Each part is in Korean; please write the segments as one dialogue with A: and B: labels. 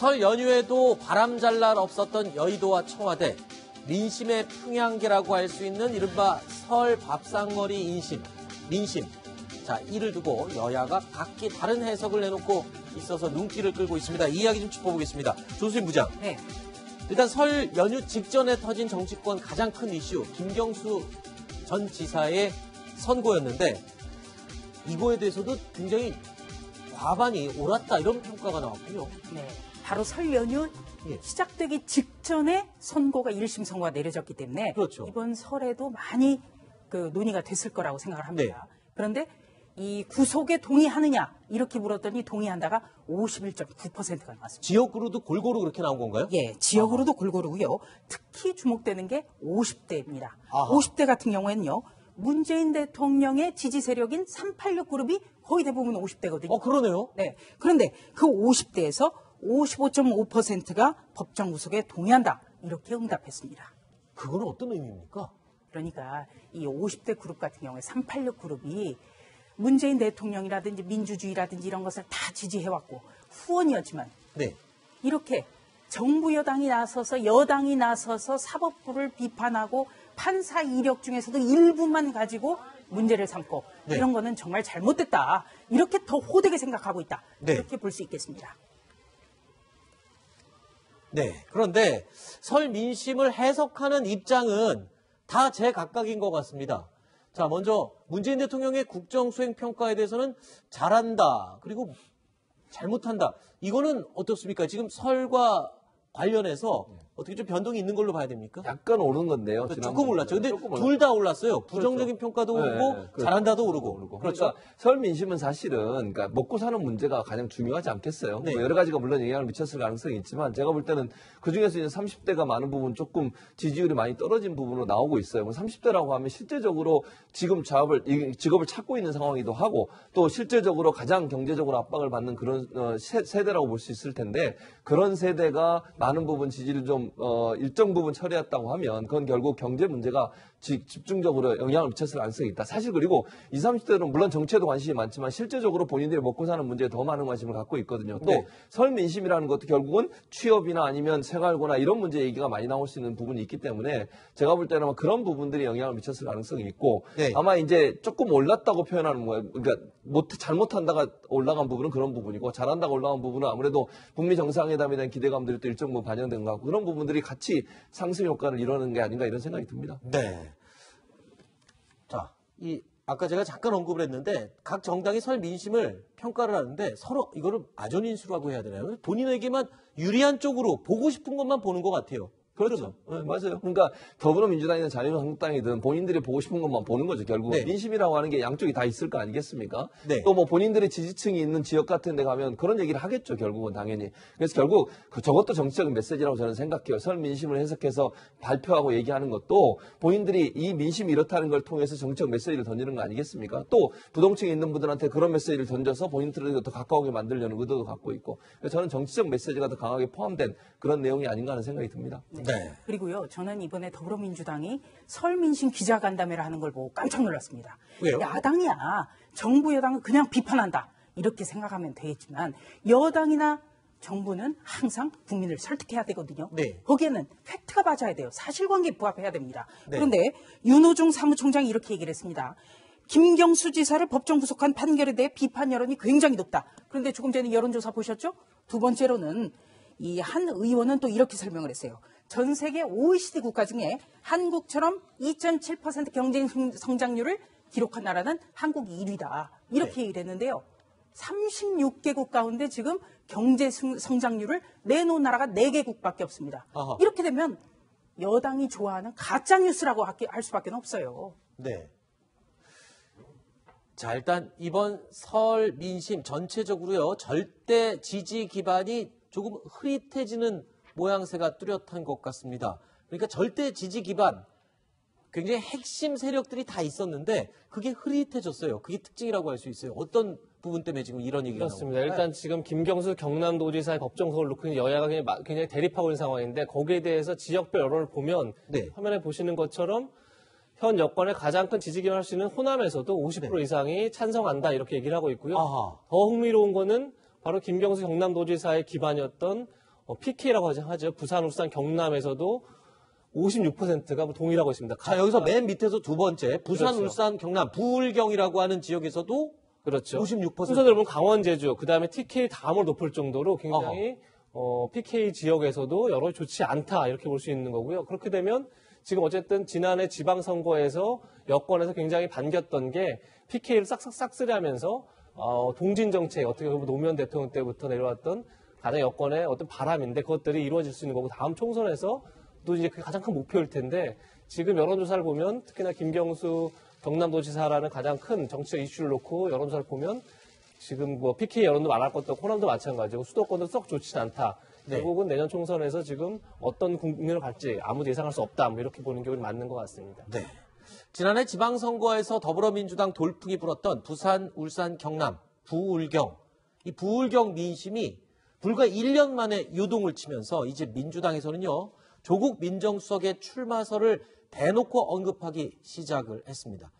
A: 설 연휴에도 바람 잘 날 없었던 여의도와 청와대, 민심의 평양계라고 할 수 있는 이른바 설 밥상머리 민심. 자, 이를 두고 여야가 각기 다른 해석을 내놓고 있어서 눈길을 끌고 있습니다. 이 이야기 좀 짚어보겠습니다. 조수진 부장.
B: 네.
A: 일단 설 연휴 직전에 터진 정치권 가장 큰 이슈, 김경수 전 지사의 선고였는데 이거에 대해서도 굉장히 과반이 옳았다 이런 평가가 나왔군요.
B: 네. 바로 설 연휴 시작되기 직전에 선고가 1심 선고가 내려졌기 때문에
A: 그렇죠.
B: 이번 설에도 많이 논의가 됐을 거라고 생각을 합니다. 네. 그런데 이 구속에 동의하느냐 이렇게 물었더니 동의한다가 51.9%가 나왔습니다.
A: 지역으로도 골고루 그렇게 나온 건가요?
B: 예, 지역으로도 골고루고요. 특히 주목되는 게 50대입니다. 50대 같은 경우에는요. 문재인 대통령의 지지 세력인 386 그룹이 거의 대부분 50대거든요.
A: 그러네요.
B: 네. 그런데 그 50대에서 55.5%가 법정 구속에 동의한다. 이렇게 응답했습니다.
A: 그건 어떤 의미입니까?
B: 그러니까 이 50대 그룹 같은 경우에 386 그룹이 문재인 대통령이라든지 민주주의라든지 이런 것을 다 지지해왔고 후원이었지만
A: 네.
B: 이렇게 정부 여당이 나서서 사법부를 비판하고 판사 이력 중에서도 일부만 가지고 문제를 삼고
A: 네.
B: 이런 거는 정말 잘못됐다. 이렇게 더 호되게 생각하고 있다.
A: 네.
B: 이렇게 볼 수 있겠습니다.
A: 네. 그런데 설 민심을 해석하는 입장은 다 제각각인 것 같습니다. 자, 먼저 문재인 대통령의 국정수행평가에 대해서는 잘한다. 그리고 잘못한다. 이거는 어떻습니까? 지금 설과 관련해서 어떻게 좀 변동이 있는 걸로 봐야 됩니까?
C: 약간 오른 건데요.
A: 조금 올랐죠. 근데 둘 다 올랐어요. 부정적인 평가도 오르고
C: 그렇죠.
A: 잘한다도 오르고.
C: 그렇죠. 그러니까 설 민심은 사실은 그러니까 먹고 사는 문제가 가장 중요하지 않겠어요.
A: 네.
C: 뭐 여러 가지가 물론 영향을 미쳤을 가능성이 있지만 제가 볼 때는 그중에서 이제 30대가 많은 부분 조금 지지율이 많이 떨어진 부분으로 나오고 있어요. 30대라고 하면 실제적으로 지금 직업을 찾고 있는 상황이기도 하고 또 실제적으로 가장 경제적으로 압박을 받는 그런 세대라고 볼 수 있을 텐데 그런 세대가 많은 부분 지지를 좀 일정 부분 처리했다고 하면 그건 결국 경제 문제가 집중적으로 영향을 미쳤을 가능성이 있다. 사실 그리고 20, 30대는 물론 정치에도 관심이 많지만 실제적으로 본인들이 먹고 사는 문제에 더 많은 관심을 갖고 있거든요. 또
A: 네.
C: 설 민심이라는 것도 결국은 취업이나 아니면 생활고나 이런 문제 얘기가 많이 나올 수 있는 부분이 있기 때문에 제가 볼 때는 그런 부분들이 영향을 미쳤을 가능성이 있고
A: 네.
C: 아마 이제 조금 올랐다고 표현하는 거예요. 그러니까 잘못한다가 올라간 부분은 그런 부분이고 잘한다가 올라간 부분은 아무래도 북미 정상회담에 대한 기대감들이 또 일정 부분 반영된 것 같고 그런 부분들이 같이 상승 효과를 이루는 게 아닌가 이런 생각이 듭니다.
A: 네. 자, 아까 제가 잠깐 언급을 했는데 각 정당이 설 민심을 평가를 하는데 서로 이거를 아전인수라고 해야 되나요? 본인에게만 유리한 쪽으로 보고 싶은 것만 보는 것 같아요.
C: 그렇죠. 네, 맞아요. 그러니까 더불어민주당이든 자유한국당이든 본인들이 보고 싶은 것만 보는 거죠. 결국
A: 네.
C: 민심이라고 하는 게 양쪽이 다 있을 거 아니겠습니까?
A: 네.
C: 또 뭐 본인들의 지지층이 있는 지역 같은 데 가면 그런 얘기를 하겠죠. 결국은 당연히. 그래서 결국 저것도 정치적인 메시지라고 저는 생각해요. 설 민심을 해석해서 발표하고 얘기하는 것도 본인들이 이 민심이 이렇다는 걸 통해서 정치적 메시지를 던지는 거 아니겠습니까? 또 부동층에 있는 분들한테 그런 메시지를 던져서 본인들에게 더 가까우게 만들려는 의도도 갖고 있고 그래서 저는 정치적 메시지가 더 강하게 포함된 그런 내용이 아닌가 하는 생각이 듭니다.
A: 네.
B: 그리고요, 저는 이번에 더불어민주당이 설 민심 기자간담회를 하는 걸 보고 깜짝 놀랐습니다.
A: 왜요?
B: 야당이야. 정부 여당은 그냥 비판한다. 이렇게 생각하면 되겠지만 여당이나 정부는 항상 국민을 설득해야 되거든요.
A: 네.
B: 거기에는 팩트가 맞아야 돼요. 사실관계에 부합해야 됩니다.
A: 네.
B: 그런데 윤호중 사무총장이 이렇게 얘기를 했습니다. 김경수 지사를 법정 구속한 판결에 대해 비판 여론이 굉장히 높다. 그런데 조금 전에 여론조사 보셨죠? 두 번째로는 이 한 의원은 또 이렇게 설명을 했어요. 전 세계 OECD 국가 중에 한국처럼 2.7% 경제 성장률을 기록한 나라는 한국 1위다. 이렇게 얘기를 했는데요. 36개국 가운데 지금 경제 성장률을 내놓은 나라가 4개국밖에 없습니다.
A: 아하.
B: 이렇게 되면 여당이 좋아하는 가짜뉴스라고 할 수밖에 없어요.
A: 네. 자, 일단 이번 설 민심 전체적으로요. 절대 지지 기반이 조금 흐릿해지는 모양새가 뚜렷한 것 같습니다. 그러니까 절대 지지 기반, 굉장히 핵심 세력들이 다 있었는데 그게 흐릿해졌어요. 그게 특징이라고 할 수 있어요. 어떤 부분 때문에 지금 이런 얘기가
D: 그렇습니다.
A: 나오나요?
D: 일단 지금 김경수 경남도지사의 법정석을 놓고 여야가 굉장히 대립하고 있는 상황인데 거기에 대해서 지역별 여론을 보면
A: 네.
D: 화면에 보시는 것처럼 현 여권의 가장 큰 지지 기반을 할 수 있는 호남에서도 50% 이상이 찬성한다 이렇게 얘기를 하고 있고요.
A: 아하.
D: 더 흥미로운 거는 바로 김경수 경남도지사의 기반이었던 PK라고 하죠. 부산, 울산, 경남에서도 56%가 동일하고 있습니다.
A: 자, 여기서 맨 밑에서 두 번째, 부산,
D: 그렇죠.
A: 울산, 경남, 부울경이라고 하는 지역에서도
D: 그렇죠.
A: 56%.
D: 순서대로 보면 강원, 제주, 그 다음에 TK 다음으로 높을 정도로 굉장히 PK 지역에서도 여러 좋지 않다 이렇게 볼 수 있는 거고요. 그렇게 되면 지금 어쨌든 지난해 지방선거에서 여권에서 굉장히 반겼던 게 PK를 싹싹 쓰려면서 동진 정책 어떻게 보면 노무현 대통령 때부터 내려왔던 가장 여권의 어떤 바람인데 그것들이 이루어질 수 있는 거고 다음 총선에서 또 이제 그게 가장 큰 목표일 텐데 지금 여론조사를 보면 특히나 김경수 경남도지사라는 가장 큰 정치적 이슈를 놓고 여론조사를 보면 지금 뭐 PK 여론도 말할 것도 없고 호남도 마찬가지고 수도권도 썩 좋진 않다.
A: 네.
D: 결국은 내년 총선에서 지금 어떤 국민을 갈지 아무도 예상할 수 없다. 뭐 이렇게 보는 게 맞는 것 같습니다.
A: 네. 지난해 지방선거에서 더불어민주당 돌풍이 불었던 부산, 울산, 경남, 부울경. 이 부울경 민심이 불과 1년 만에 요동을 치면서 이제 민주당에서는요. 조국 민정수석의 출마설을 대놓고 언급하기 시작을 했습니다.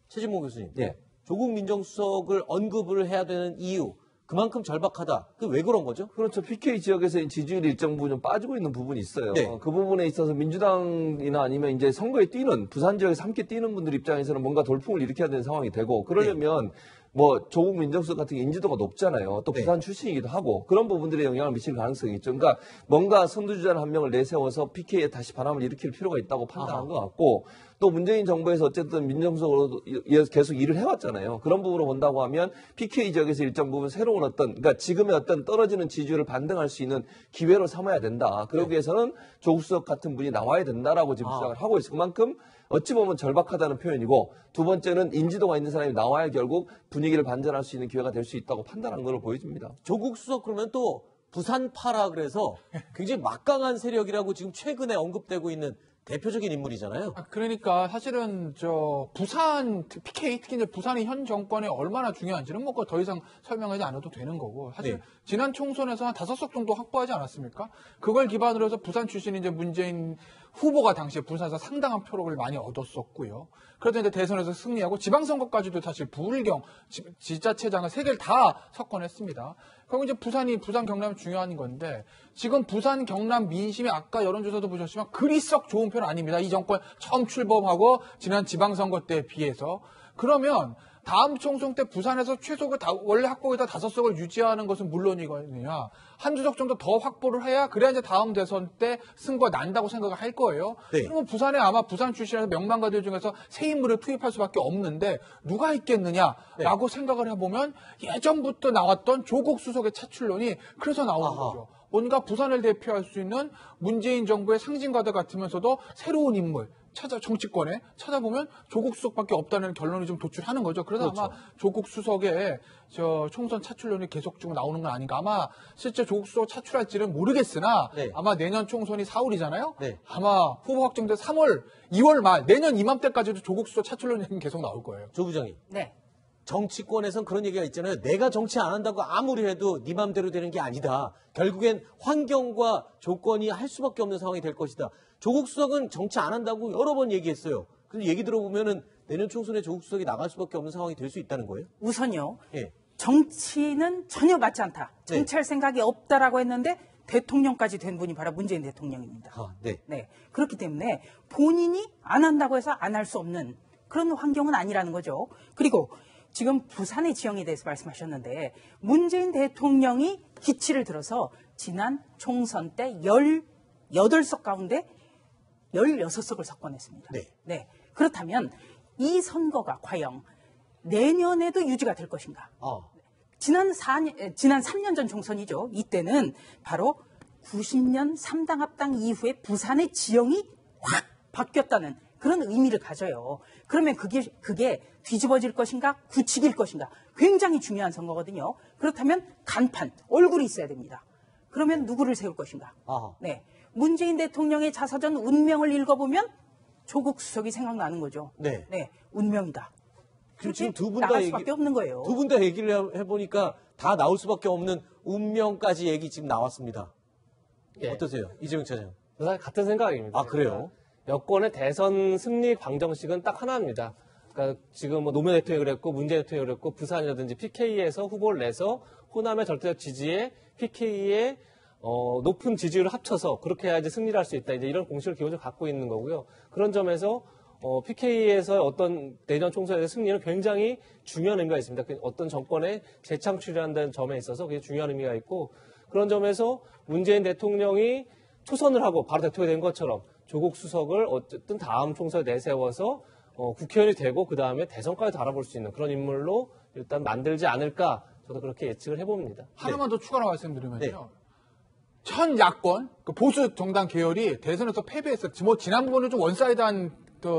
A: 최진봉 교수님.
C: 네.
A: 조국 민정수석을 언급을 해야 되는 이유. 그만큼 절박하다. 그 왜 그런 거죠?
C: 그렇죠. PK 지역에서 지지율이 일정 부분 좀 빠지고 있는 부분이 있어요.
A: 네.
C: 그 부분에 있어서 민주당이나 아니면 이제 선거에 뛰는 부산 지역에서 함께 뛰는 분들 입장에서는 뭔가 돌풍을 일으켜야 되는 상황이 되고 그러려면 뭐 조국 민정수석 같은 게 인지도가 높잖아요. 또
A: 네.
C: 부산 출신이기도 하고 그런 부분들에 영향을 미칠 가능성이 있죠. 그러니까 뭔가 선두주자 한 명을 내세워서 PK에 다시 바람을 일으킬 필요가 있다고 판단한 것 같고 또 문재인 정부에서 어쨌든 민정수석으로 계속 일을 해왔잖아요. 그런 부분으로 본다고 하면 PK 지역에서 일정 부분 새로운 그러니까 지금의 어떤 떨어지는 지지율을 반등할 수 있는 기회로 삼아야 된다. 그러기 위해서는 조국 수석 같은 분이 나와야 된다라고 지금 주장을 하고 있어요. 그만큼 어찌 보면 절박하다는 표현이고 두 번째는 인지도가 있는 사람이 나와야 결국 분위기를 반전할 수 있는 기회가 될 수 있다고 판단한 걸로 보여집니다.
A: 조국 수석 그러면 또 부산파라 그래서 굉장히 막강한 세력이라고 지금 최근에 언급되고 있는 대표적인 인물이잖아요.
E: 그러니까 사실은 부산 PK 특히 이제 부산이 현 정권에 얼마나 중요한지는 뭐 더 이상 설명하지 않아도 되는 거고 사실
A: 네.
E: 지난 총선에서 한 5석 정도 확보하지 않았습니까? 그걸 기반으로 해서 부산 출신 이제 문재인 후보가 당시에 부산에서 상당한 표를 많이 얻었었고요. 그래도 이제 대선에서 승리하고 지방선거까지도 사실 부울경 지자체장을 3개를 다 석권했습니다. 그리고 이제 부산 경남이 중요한 건데 지금 부산 경남 민심이 아까 여론조사도 보셨지만 그리 썩 좋은 편 아닙니다. 이 정권 처음 출범하고 지난 지방선거 때에 비해서. 그러면 다음 총선 때 부산에서 최소가 원래 확보에다 5석을 유지하는 것은 물론이거든요. 한두 석 정도 더 확보를 해야 그래야 이제 다음 대선 때 승부가 난다고 생각을 할 거예요.
A: 네.
E: 그러면 부산에 아마 부산 출신에서 명망가들 중에서 새 인물을 투입할 수밖에 없는데 누가 있겠느냐라고 생각을 해보면 예전부터 나왔던 조국 수석의 차출론이 그래서 나오는 거죠. 뭔가 부산을 대표할 수 있는 문재인 정부의 상징과도 같으면서도 새로운 인물, 정치권에 찾아보면 조국 수석밖에 없다는 결론이 좀 도출하는 거죠. 그래서
A: 그렇죠.
E: 아마 조국 수석의 총선 차출론이 계속 좀 나오는 건 아닌가. 아마 실제 조국 수석 차출할지는 모르겠으나
A: 네.
E: 아마 내년 총선이 4월이잖아요.
A: 네.
E: 아마 후보 확정돼 3월, 2월 말, 내년 이맘때까지도 조국 수석 차출론이 계속 나올 거예요.
A: 조 부장님.
B: 네.
A: 정치권에선 그런 얘기가 있잖아요. 내가 정치 안 한다고 아무리 해도 네 맘대로 되는 게 아니다. 결국엔 환경과 조건이 할 수밖에 없는 상황이 될 것이다. 조국 수석은 정치 안 한다고 여러 번 얘기했어요. 근데 얘기 들어보면은 내년 총선에 조국 수석이 나갈 수밖에 없는 상황이 될 수 있다는 거예요?
B: 우선요.
A: 예.
B: 정치는 전혀 맞지 않다. 정치할 생각이 없다라고 했는데 대통령까지 된 분이 바로 문재인 대통령입니다.
A: 네.
B: 네. 그렇기 때문에 본인이 안 한다고 해서 안 할 수 없는 그런 환경은 아니라는 거죠. 그리고 지금 부산의 지형에 대해서 말씀하셨는데 문재인 대통령이 기치를 들어서 지난 총선 때 18석 가운데 16석을 석권했습니다.
A: 네.
B: 그렇다면 이 선거가 과연 내년에도 유지가 될 것인가? 지난 3년 전 총선이죠. 이때는 바로 90년 3당 합당 이후에 부산의 지형이 확 바뀌었다는 그런 의미를 가져요. 그러면 그게 뒤집어질 것인가, 굳히길 것인가 굉장히 중요한 선거거든요. 그렇다면 간판, 얼굴이 있어야 됩니다. 그러면 누구를 세울 것인가? 네, 문재인 대통령의 자서전 운명을 읽어보면 조국 수석이 생각나는 거죠.
A: 네.
B: 운명이다.
A: 지금 두 분
B: 나갈
A: 다
B: 수밖에 없는 거예요.
A: 두 분 다 얘기를 해보니까 다 나올 수밖에 없는 운명까지 얘기 지금 나왔습니다.
D: 예.
A: 어떠세요? 이재명 차장.
D: 사실 같은 생각입니다.
A: 아, 그래요?
D: 여권의 대선 승리 방정식은 딱 하나입니다. 그러니까 지금 뭐 노무현 대통령이 그랬고 문재인 대통령이 그랬고 부산이라든지 PK에서 후보를 내서 호남의 절대적 지지에 PK의 높은 지지율을 합쳐서 그렇게 해야지 승리를 할 수 있다. 이제 이런 공식을 기본적으로 갖고 있는 거고요. 그런 점에서 PK에서의 어떤 내년 총선의 승리는 굉장히 중요한 의미가 있습니다. 어떤 정권의 재창출이라는 점에 있어서 그게 중요한 의미가 있고 그런 점에서 문재인 대통령이 초선을 하고 바로 대통령이 된 것처럼 조국 수석을 어쨌든 다음 총선에 내세워서 국회의원이 되고 그 다음에 대선까지 달아볼 수 있는 그런 인물로 일단 만들지 않을까 저도 그렇게 예측을 해봅니다.
E: 하나만 더 추가로 말씀드리면요.
A: 네.
E: 현 야권 그 보수 정당 계열이 대선에서 패배했어요. 뭐 지난번에 좀 원사이드한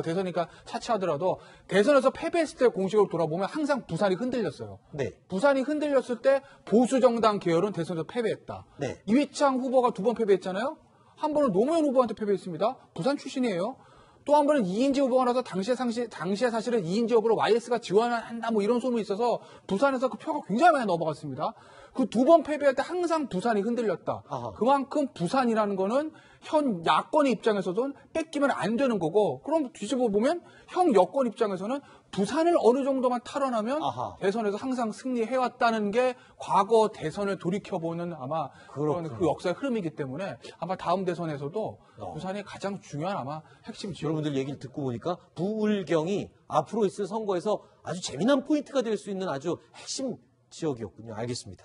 E: 대선이니까 차치하더라도 대선에서 패배했을 때 공식으로 돌아보면 항상 부산이 흔들렸어요.
A: 네.
E: 부산이 흔들렸을 때 보수 정당 계열은 대선에서 패배했다.
A: 네.
E: 이회창 후보가 2번 패배했잖아요. 한 번은 노무현 후보한테 패배했습니다. 부산 출신이에요. 또 한 번은 이인재 후보가 나서 당시에 사실은 이인재 후보를 YS가 지원한다 뭐 이런 소문이 있어서 부산에서 그 표가 굉장히 많이 넘어갔습니다. 그 2번 패배할 때 항상 부산이 흔들렸다.
A: 아하.
E: 그만큼 부산이라는 거는 현 야권의 입장에서도 뺏기면 안 되는 거고 그럼 뒤집어 보면 현 여권 입장에서는 부산을 어느 정도만 탈환하면
A: 아하.
E: 대선에서 항상 승리해왔다는 게 과거 대선을 돌이켜보는 아마 그런 그 역사의 흐름이기 때문에 아마 다음 대선에서도 부산이 가장 중요한 아마 핵심 지역.
A: 여러분들 얘기를 듣고 보니까 부울경이 앞으로 있을 선거에서 아주 재미난 포인트가 될 수 있는 아주 핵심 지역이었군요. 알겠습니다.